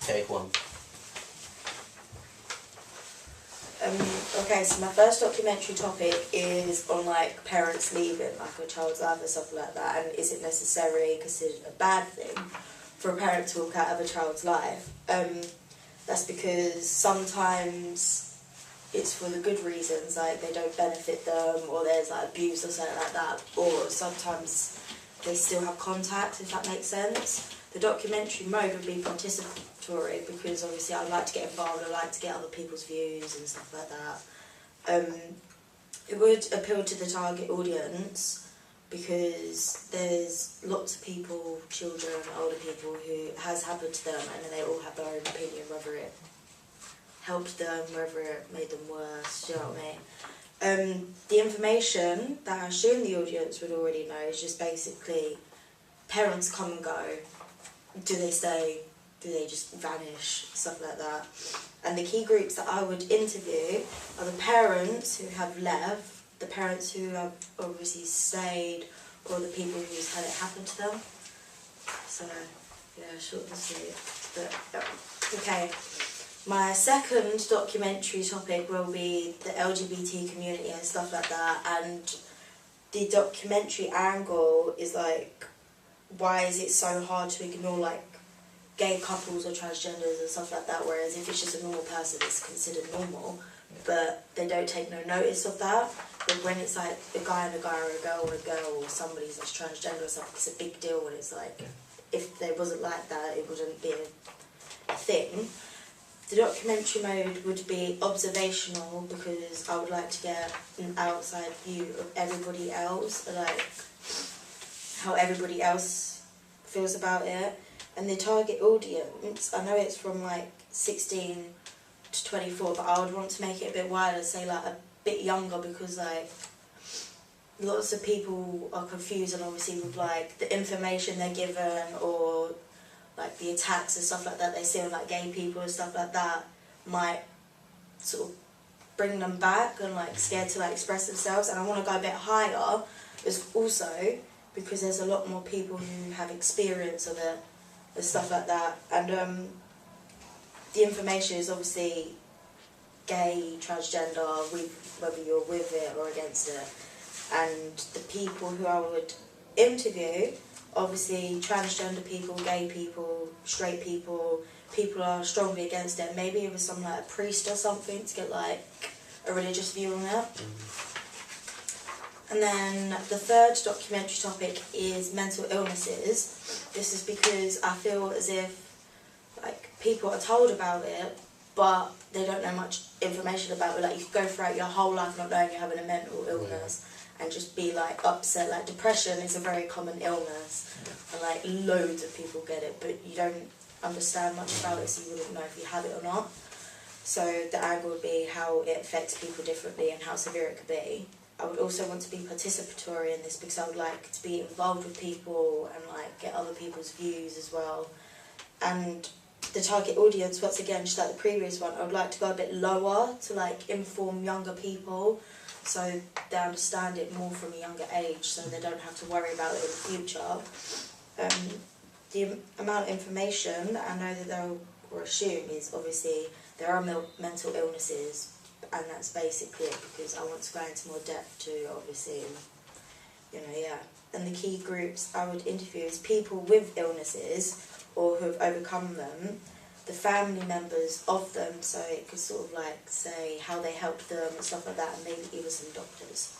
Take one. Okay, so my first documentary topic is on like parents leaving like a child's life or something like that, and is it necessarily considered a bad thing for a parent to walk out of a child's life? That's because sometimes it's for the good reasons, like they don't benefit them, or there's like abuse or something like that, or sometimes they still have contact, if that makes sense. The documentary mode would be participatory because obviously I'd like to get involved, I like to get other people's views and stuff like that. It would appeal to the target audience because there's lots of people, children, older people, who it has happened to them, and then they all have their own opinion, whether it helped them, whether it made them worse, do you know what I mean? The information that I assume the audience would already know is just basically parents come and go. Do they stay? Do they just vanish? Stuff like that. And the key groups that I would interview are the parents who have left, the parents who have obviously stayed, or the people who's had it happen to them. So, yeah, short and sweet. But, okay. My second documentary topic will be the LGBT community and stuff like that, and the documentary angle is like, why is it so hard to ignore like gay couples or transgenders and stuff like that, whereas if it's just a normal person it's considered normal, but they don't take no notice of that. But when it's like a guy and a guy, or a girl and a girl, or somebody's that's transgender or something, it's a big deal, and it's like, if there wasn't like that it wouldn't be a thing. The documentary mode would be observational because I would like to get an outside view of everybody else, like how everybody else feels about it. And the target audience, I know it's from like 16 to 24, but I would want to make it a bit wider, say like a bit younger, because like lots of people are confused, and obviously with like the information they're given, or like the attacks and stuff like that they see on like gay people and stuff like that, might sort of bring them back and like scared to like express themselves. And I want to go a bit higher as also because there's a lot more people who have experience of it and stuff like that. And the information is obviously gay, transgender, whether you're with it or against it. And the people who I would interview, obviously transgender people, gay people, straight people, people are strongly against it. Maybe it was some like a priest or something to get like a religious view on it. And then the third documentary topic is mental illnesses. This is because I feel as if like people are told about it, but they don't know much information about it. Like you could go throughout your whole life not knowing you're having a mental illness and just be like upset. Like depression is a very common illness, and like loads of people get it, but you don't understand much about it, so you wouldn't know if you have it or not. So the angle would be how it affects people differently and how severe it could be. I would also want to be participatory in this because I would like to be involved with people and like get other people's views as well. And the target audience, once again, just like the previous one, I would like to go a bit lower to like inform younger people so they understand it more from a younger age, so they don't have to worry about it in the future. The amount of information that I know that they'll or assume is obviously there are mental illnesses, and that's basically it, because I want to go into more depth to obviously, And the key groups I would interview is people with illnesses or who have overcome them, the family members of them, so it could sort of like say how they helped them and stuff like that, and maybe even some doctors.